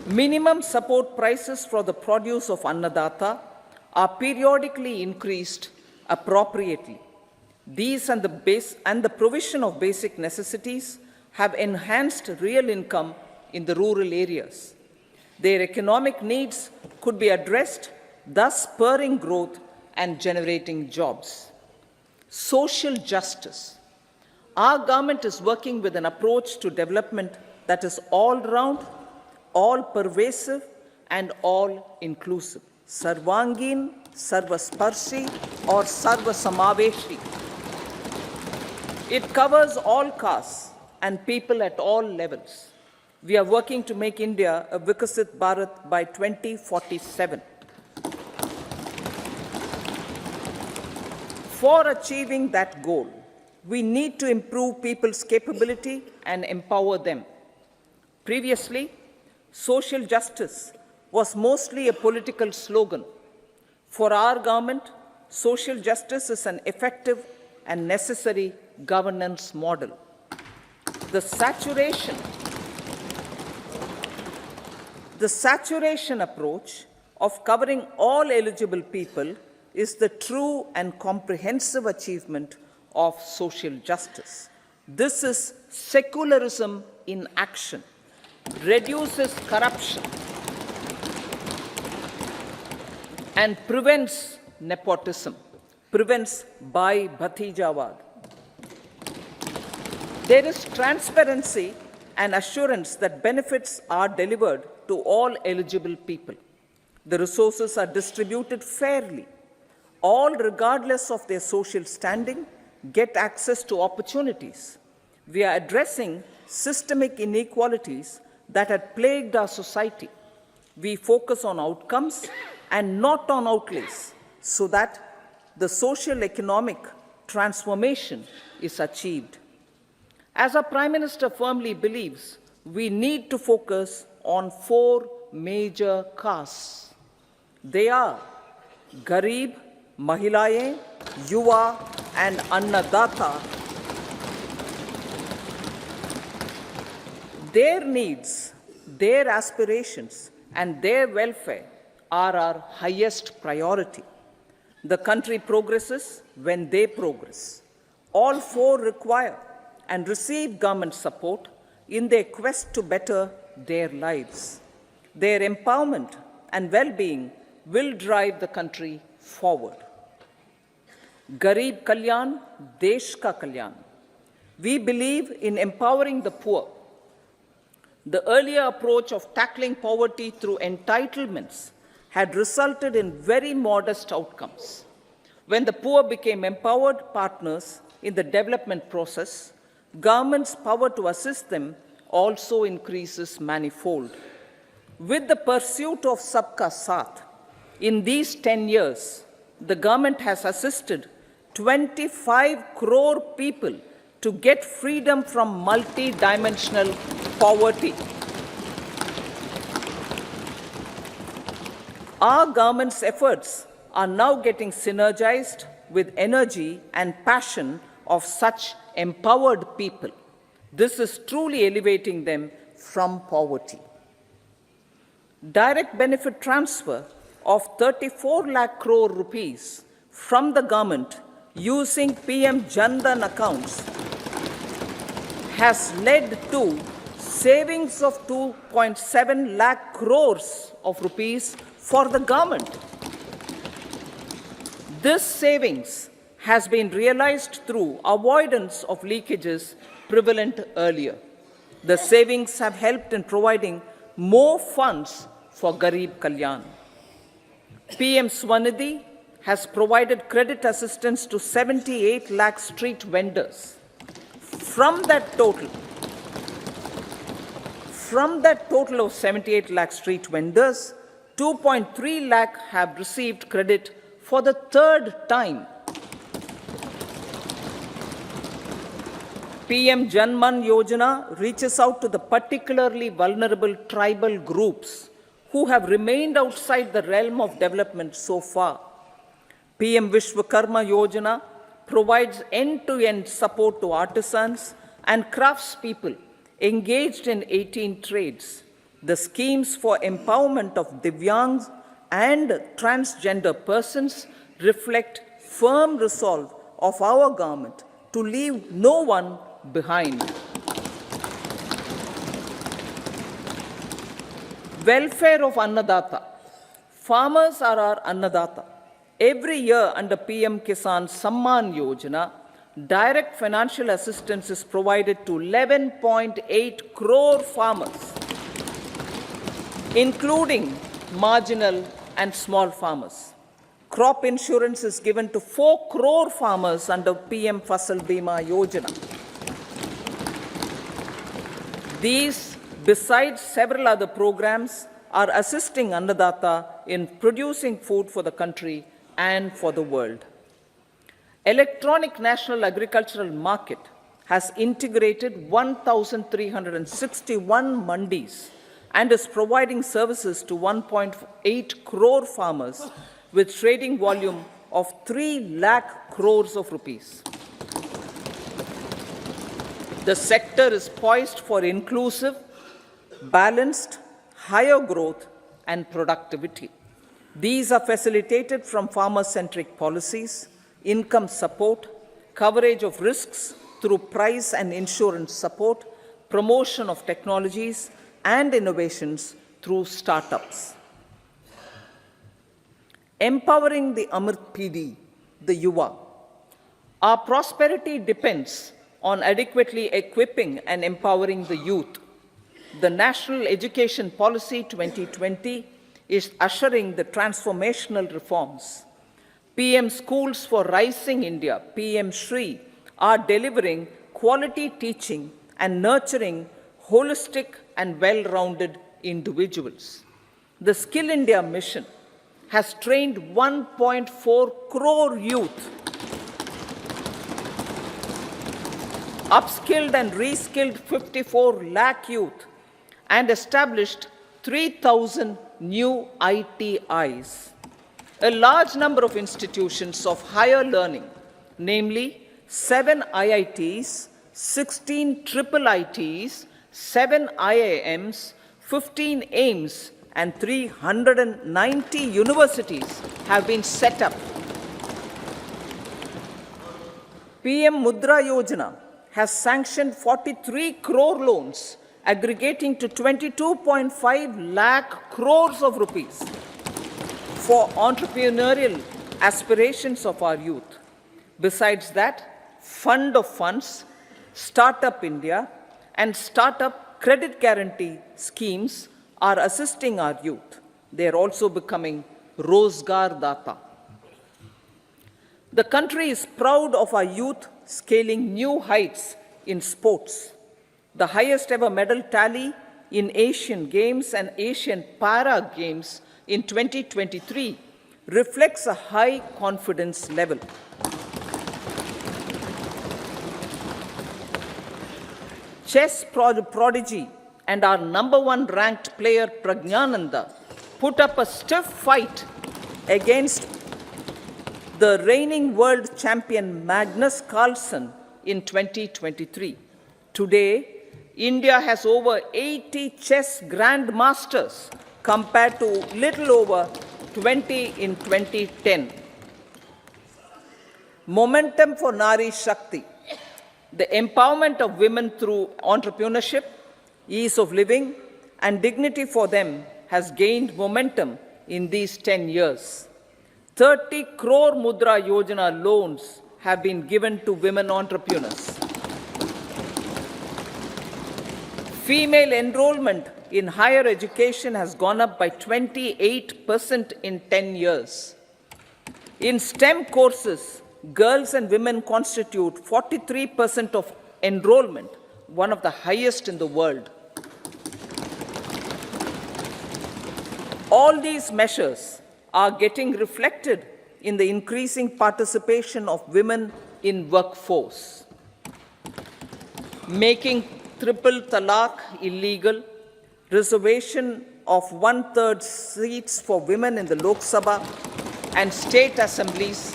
Minimum support prices for the produce of annadaata are periodically increased appropriately. These and the provision of basic necessities have enhanced real income in the rural areas. Their economic needs could be addressed, thus spurring growth and generating jobs. Social justice. Our government is working with an approach to development that is all-round, all-pervasive, and all-inclusive. Sarvangin, Sarvasparshi, or Sarvasamaveshi. It covers all castes and people at all levels. We are working to make India a Vikasit Bharat by 2047. For achieving that goal, we need to improve people's capability and empower them. Previously, social justice was mostly a political slogan. For our government, social justice is an effective and necessary governance model. The saturation approach of covering all eligible people is the true and comprehensive achievement of social justice. This is secularism in action, reduces corruption, and prevents nepotism, prevents Bhai Bhatijawad. There is transparency and assurance that benefits are delivered to all eligible people. The resources are distributed fairly. All, regardless of their social standing, get access to opportunities. We are addressing systemic inequalities that had plagued our society. We focus on outcomes and not on outlays so that the social economic transformation is achieved. As our Prime Minister firmly believes, we need to focus on 4 major castes. They are gareeb, mahila, yuva, and annadaata. Their needs, their aspirations, and their welfare are our highest priority. The country progresses when they progress. All 4 require and receive government support in their quest to better their lives. Their empowerment and well-being will drive the country forward. Gareeb Kalyan, Desh Ka Kalyan. We believe in empowering the poor. The earlier approach of tackling poverty through entitlements had resulted in very modest outcomes. When the poor became empowered partners in the development process, government's power to assist them also increases manifold. With the pursuit of Sabka Saath, in these 10 years, the government has assisted 25 crore people to get freedom from multi-dimensional poverty. Our government's efforts are now getting synergized with energy and passion of such empowered people. This is truly elevating them from poverty. Direct benefit transfer of 34 lakh crore rupees from the government using PM Jan Dhan accounts has led to savings of 2.7 lakh crores of rupees for the government. This savings has been realized through avoidance of leakages prevalent earlier. The savings have helped in providing more funds for Gareeb Kalyan. PM Swanidhi has provided credit assistance to 78 lakh street vendors. From that total of 78 lakh street vendors, 2.3 lakh have received credit for the 3rd time. PM Janman Yojana reaches out to the particularly vulnerable tribal groups who have remained outside the realm of development so far. PM Vishwakarma Yojana provides end-to-end support to artisans and craftspeople engaged in 18 trades. The schemes for empowerment of Divyangs and transgender persons reflect firm resolve of our government to leave no one behind. Welfare of annadaata. Farmers are our annadaata. Every year under PM Kisan Samman Yojana, direct financial assistance is provided to 11.8 crore farmers, including marginal and small farmers. Crop insurance is given to 4 crore farmers under PM Fasal Bima Yojana. These, besides several other programs, are assisting annadaata in producing food for the country and for the world. Electronic National Agricultural Market has integrated 1,361 mandis and is providing services to 1.8 crore farmers with trading volume of 3 lakh crores of rupees. The sector is poised for inclusive, balanced, higher growth and productivity. These are facilitated from farmer-centric policies, income support, coverage of risks through price and insurance support, promotion of technologies and innovations through startups. Empowering the Amrit PD, the yuva. Our prosperity depends on adequately equipping and empowering the youth. The National Education Policy 2020 is ushering the transformational reforms. PM Schools for Rising India, PM Shri, are delivering quality teaching and nurturing holistic and well-rounded individuals. The Skill India mission has trained 1.4 crore youth, upskilled and reskilled 54 lakh youth, and established 3,000 new ITIs. A large number of institutions of higher learning, namely 7 IITs, 16 triple ITs, 7 IIMs, 15 AIMS, and 390 universities have been set up. PM Mudra Yojana has sanctioned 43 crore loans aggregating to 22.5 lakh crores of rupees for entrepreneurial aspirations of our youth. Besides that, Fund of Funds, Startup India, and Startup Credit Guarantee schemes are assisting our youth. They are also becoming Rozgar Data. The country is proud of our youth scaling new heights in sports. The highest ever medal tally in Asian Games and Asian Para Games in 2023 reflects a high confidence level. Chess prodigy and our #1 ranked player Pragnananda put up a stiff fight against the reigning world champion Magnus Carlsen in 2023. Today, India has over 80 chess grandmasters compared to little over 20 in 2010. Momentum for Nari Shakti. The empowerment of women through entrepreneurship, ease of living, and dignity for them has gained momentum in these 10 years. 30 crore Mudra Yojana loans have been given to women entrepreneurs. Female enrollment in higher education has gone up by 28% in 10 years. In STEM courses, girls and women constitute 43% of enrollment, one of the highest in the world. All these measures are getting reflected in the increasing participation of women in workforce. Making triple talaq illegal, reservation of 1/3 seats for women in the Lok Sabha and state assemblies,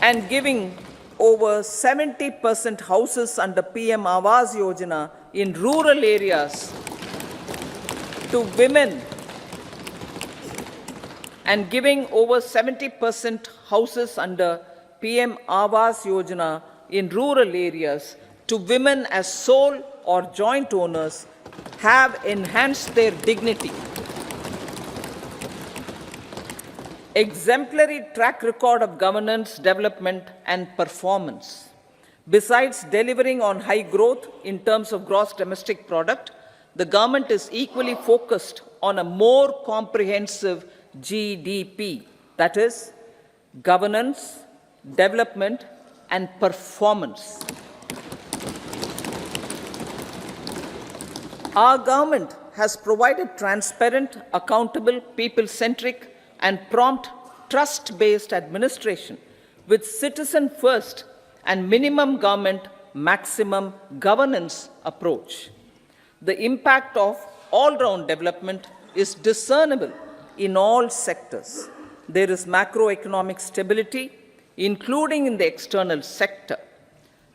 and giving over 70% houses under PM Awas Yojana in rural areas to women and giving over 70% houses under PM Awas Yojana in rural areas to women as sole or joint owners have enhanced their dignity. Exemplary track record of governance, development, and performance. Besides delivering on high growth in terms of gross domestic product, the government is equally focused on a more comprehensive GDP, that is, governance, development, and performance. Our government has provided transparent, accountable, people-centric, and prompt, trust-based administration with citizen-first and minimum government, maximum governance approach. The impact of all-round development is discernible in all sectors. There is macroeconomic stability, including in the external sector.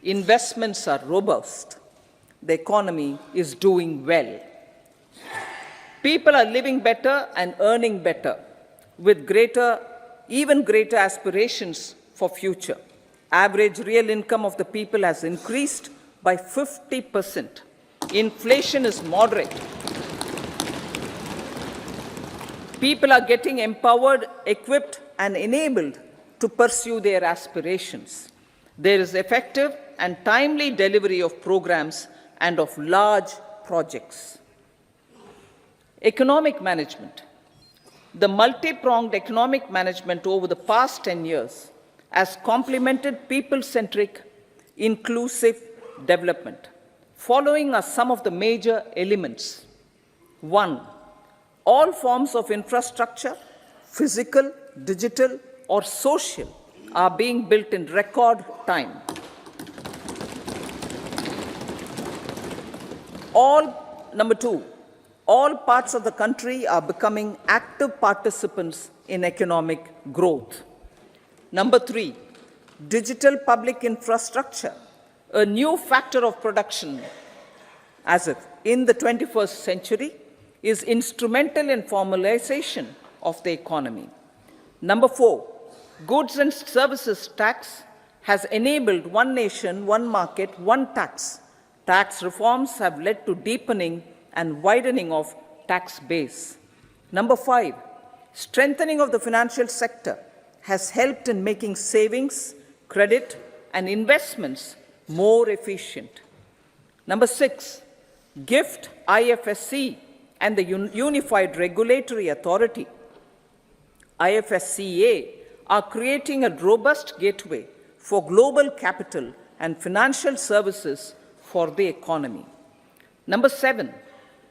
Investments are robust. The economy is doing well. People are living better and earning better, with even greater aspirations for future. Average real income of the people has increased by 50%. Inflation is moderate. People are getting empowered, equipped, and enabled to pursue their aspirations. There is effective and timely delivery of programs and of large projects. Economic management. The multi-pronged economic management over the past 10 years has complemented people-centric, inclusive development. Following are some of the major elements. 1. All forms of infrastructure, physical, digital, or social, are being built in record time. Number 2, all parts of the country are becoming active participants in economic growth. Number 3, digital public infrastructure, a new factor of production as if in the 21st century, is instrumental in formalization of the economy. Number 4, goods and services tax has enabled one nation, one market, one tax. Tax reforms have led to deepening and widening of tax base. Number 5, strengthening of the financial sector has helped in making savings, credit, and investments more efficient. Number 6, GIFT, IFSC, and the Unified Regulatory Authority, IFSCA, are creating a robust gateway for global capital and financial services for the economy. Number 7,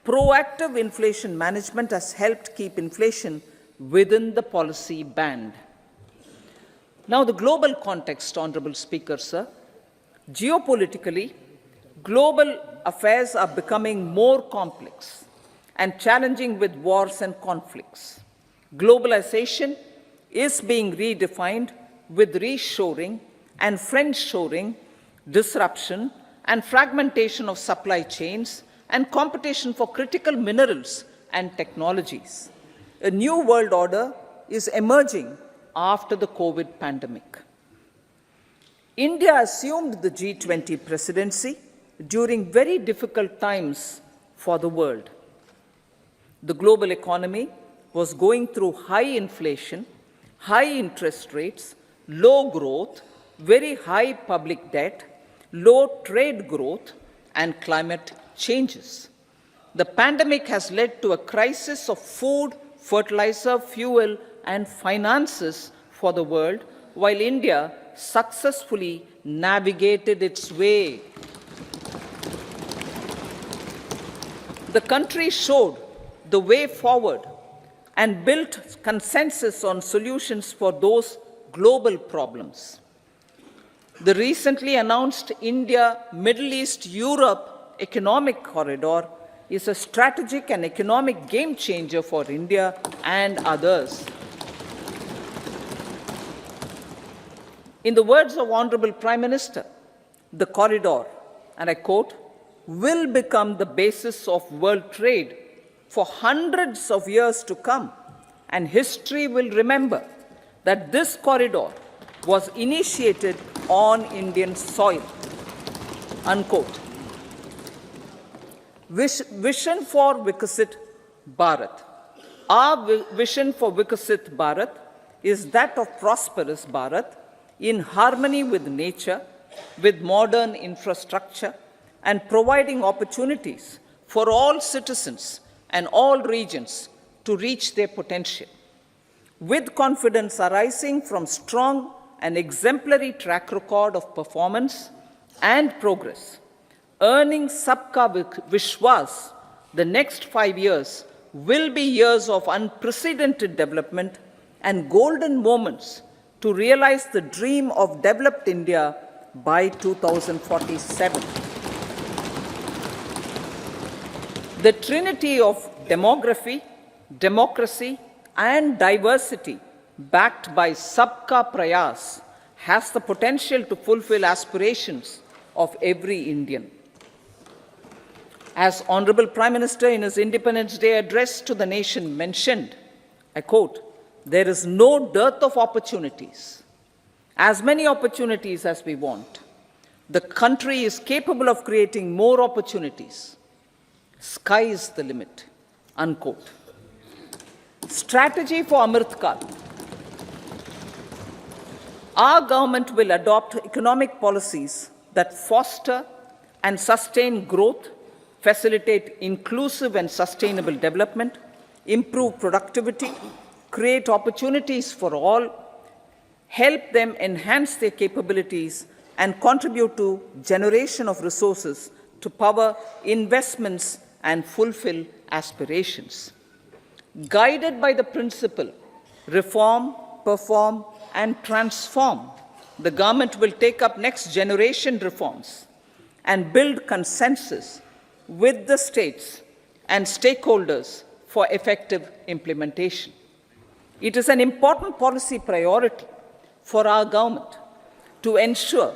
proactive inflation management has helped keep inflation within the policy band. Now, the global context, Honorable Speaker, sir. Geopolitically, global affairs are becoming more complex and challenging with wars and conflicts. Globalization is being redefined with reshoring and friendshoring, disruption and fragmentation of supply chains, and competition for critical minerals and technologies. A new world order is emerging after the COVID pandemic. India assumed the G20 presidency during very difficult times for the world. The global economy was going through high inflation, high interest rates, low growth, very high public debt, low trade growth, and climate changes. The pandemic has led to a crisis of food, fertilizer, fuel, and finances for the world, while India successfully navigated its way. The country showed the way forward and built consensus on solutions for those global problems. The recently announced India-Middle East-Europe economic corridor is a strategic and economic game changer for India and others. In the words of Honorable Prime Minister, the corridor, and I quote, will become the basis of world trade for hundreds of years to come, and history will remember that this corridor was initiated on Indian soil. Unquote. Vision for Vikasit Bharat. Our vision for Vikasit Bharat is that of prosperous Bharat in harmony with nature, with modern infrastructure, and providing opportunities for all citizens and all regions to reach their potential. With confidence arising from strong and exemplary track record of performance and progress, earning Sabka Vishwas, the next 5 years will be years of unprecedented development and golden moments to realize the dream of developed India by 2047. The trinity of demography, democracy, and diversity backed by Sabka Prayas has the potential to fulfill aspirations of every Indian. As Honorable Prime Minister in his Independence Day address to the nation mentioned, I quote, "There is no dearth of opportunities, as many opportunities as we want. The country is capable of creating more opportunities. Sky is the limit." Unquote. Strategy for Amrit Kal. Our government will adopt economic policies that foster and sustain growth, facilitate inclusive and sustainable development, improve productivity, create opportunities for all, help them enhance their capabilities, and contribute to generation of resources to power investments and fulfill aspirations. Guided by the principle, reform, perform, and transform, the government will take up next generation reforms and build consensus with the states and stakeholders for effective implementation. It is an important policy priority for our government to ensure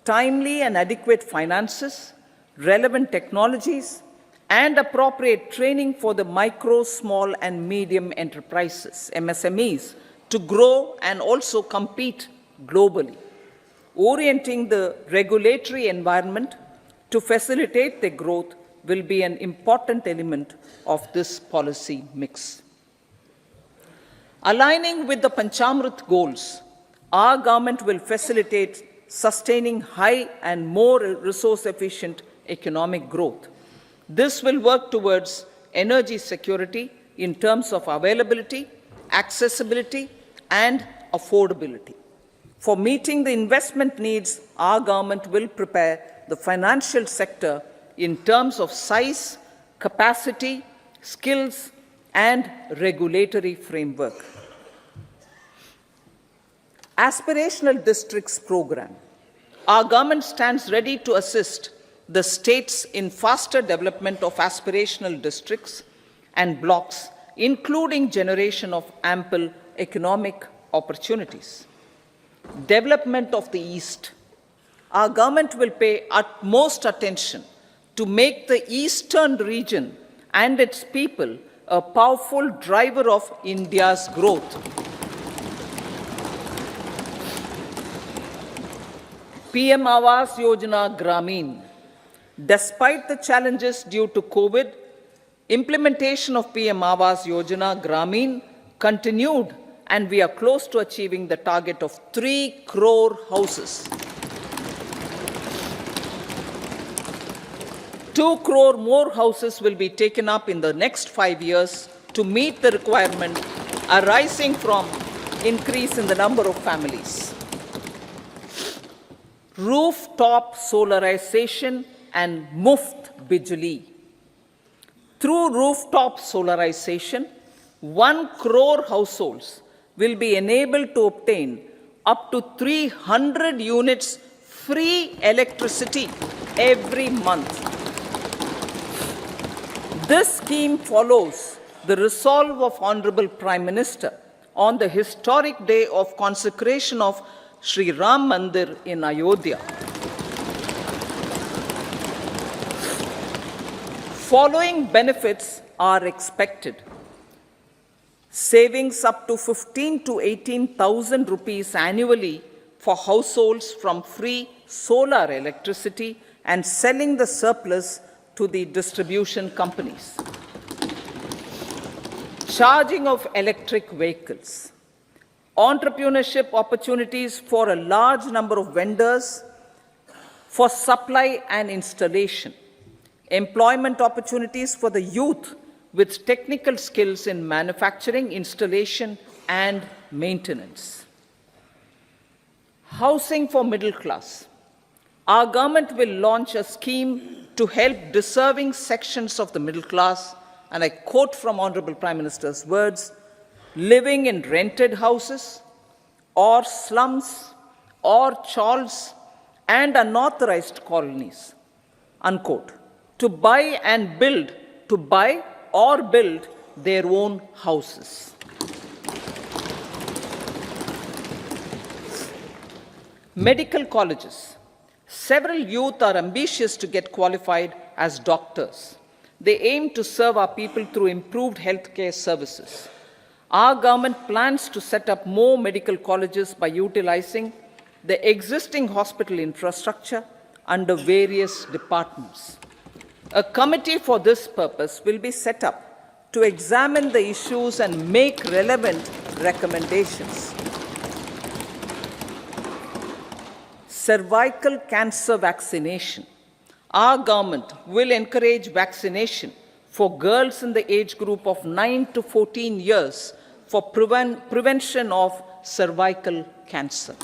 timely and adequate finances, relevant technologies, and appropriate training for the micro, small, and medium enterprises, MSMEs, to grow and also compete globally. Orienting the regulatory environment to facilitate their growth will be an important element of this policy mix. Aligning with the Panchamrit goals, our government will facilitate sustaining high and more resource-efficient economic growth. This will work towards energy security in terms of availability, accessibility, and affordability. For meeting the investment needs, our government will prepare the financial sector in terms of size, capacity, skills, and regulatory framework. Aspirational Districts Program. Our government stands ready to assist the states in faster development of aspirational districts and blocks, including generation of ample economic opportunities. Development of the East. Our government will pay utmost attention to make the eastern region and its people a powerful driver of India's growth. PM Awas Yojana Grameen. Despite the challenges due to COVID, implementation of PM Awas Yojana Grameen continued, and we are close to achieving the target of 3 crore houses. 2 crore more houses will be taken up in the next 5 years to meet the requirement arising from increase in the number of families. Rooftop solarization and Muft Bijli. Through rooftop solarization, 1 crore households will be enabled to obtain up to 300 units free electricity every month. This scheme follows the resolve of Honorable Prime Minister on the historic day of consecration of Sri Ram Mandir in Ayodhya. Following benefits are expected. Savings up to 15 to 18,000 rupees annually for households from free solar electricity and selling the surplus to the distribution companies. Charging of electric vehicles. Entrepreneurship opportunities for a large number of vendors for supply and installation. Employment opportunities for the youth with technical skills in manufacturing, installation, and maintenance. Housing for middle class. Our government will launch a scheme to help deserving sections of the middle class, and I quote from Honorable Prime Minister's words, living in rented houses or slums or chawls and unauthorized colonies, unquote, to buy or build their own houses. Medical colleges. Several youth are ambitious to get qualified as doctors. They aim to serve our people through improved healthcare services. Our government plans to set up more medical colleges by utilizing the existing hospital infrastructure under various departments. A committee for this purpose will be set up to examine the issues and make relevant recommendations. Cervical cancer vaccination. Our government will encourage vaccination for girls in the age group of 9 to 14 years for prevention of cervical cancer.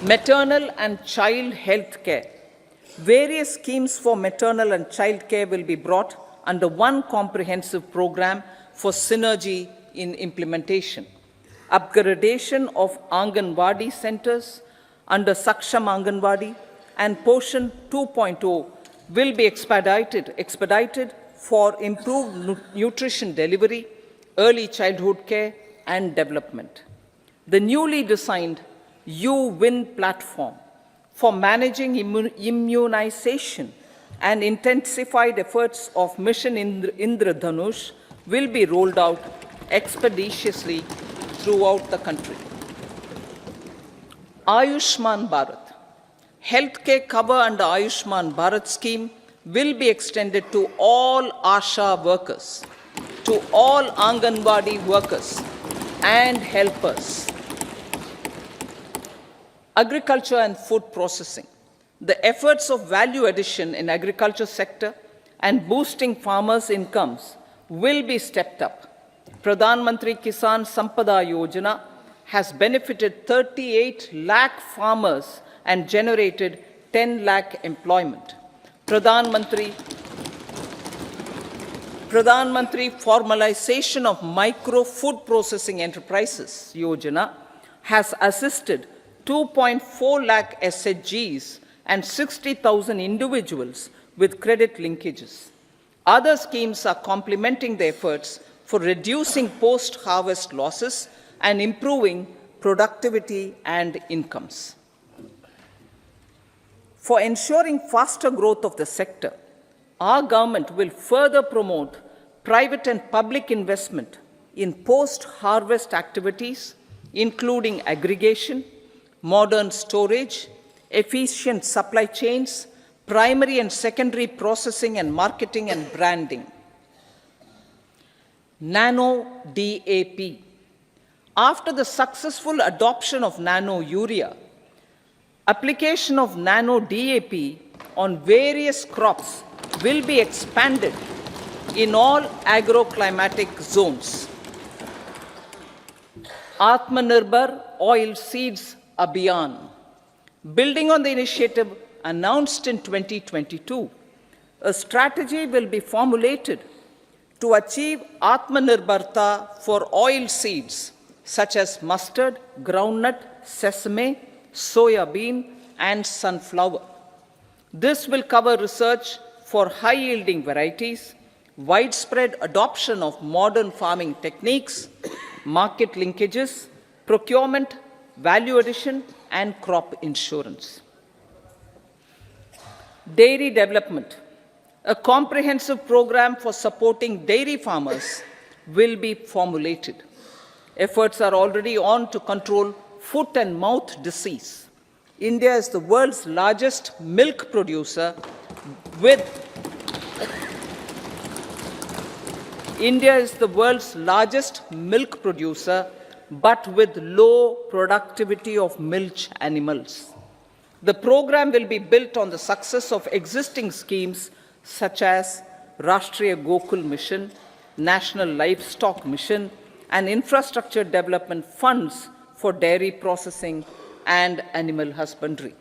Maternal and child health care. Various schemes for maternal and child care will be brought under one comprehensive program for synergy in implementation. Upgradation of Anganwadi centers under Saksham Anganwadi and Poshan 2.0 will be expedited for improved nutrition delivery, early childhood care and development. The newly designed UWIN platform for managing immunization and intensified efforts of Mission Indradhanush will be rolled out expeditiously throughout the country. Ayushman Bharat. Healthcare cover under Ayushman Bharat scheme will be extended to all ASHA workers, to all Anganwadi workers and helpers. Agriculture and food processing. The efforts of value addition in agriculture sector and boosting farmers' incomes will be stepped up. Pradhan Mantri Kisan Sampada Yojana has benefited 38 lakh farmers and generated 10 lakh employment. Pradhan Mantri Formalization of Micro Food Processing Enterprises Yojana has assisted 2.4 lakh SHGs and 60,000 individuals with credit linkages. Other schemes are complementing the efforts for reducing post-harvest losses and improving productivity and incomes. For ensuring faster growth of the sector, our government will further promote private and public investment in post-harvest activities, including aggregation, modern storage, efficient supply chains, primary and secondary processing and marketing and branding. Nano DAP. After the successful adoption of nano urea, application of nano DAP on various crops will be expanded in all agroclimatic zones. Atmanirbhar Oil Seeds Abhiyan. Building on the initiative announced in 2022, a strategy will be formulated to achieve Atmanirbharta for oil seeds such as mustard, groundnut, sesame, soya bean, and sunflower. This will cover research for high-yielding varieties, widespread adoption of modern farming techniques, market linkages, procurement, value addition, and crop insurance. Dairy development. A comprehensive program for supporting dairy farmers will be formulated. Efforts are already on to control foot and mouth disease. India is the world's largest milk producer with India is the world's largest milk producer, but with low productivity of milch animals. The program will be built on the success of existing schemes such as Rashtriya Gokul Mission, National Livestock Mission, and infrastructure development funds for dairy processing and animal husbandry.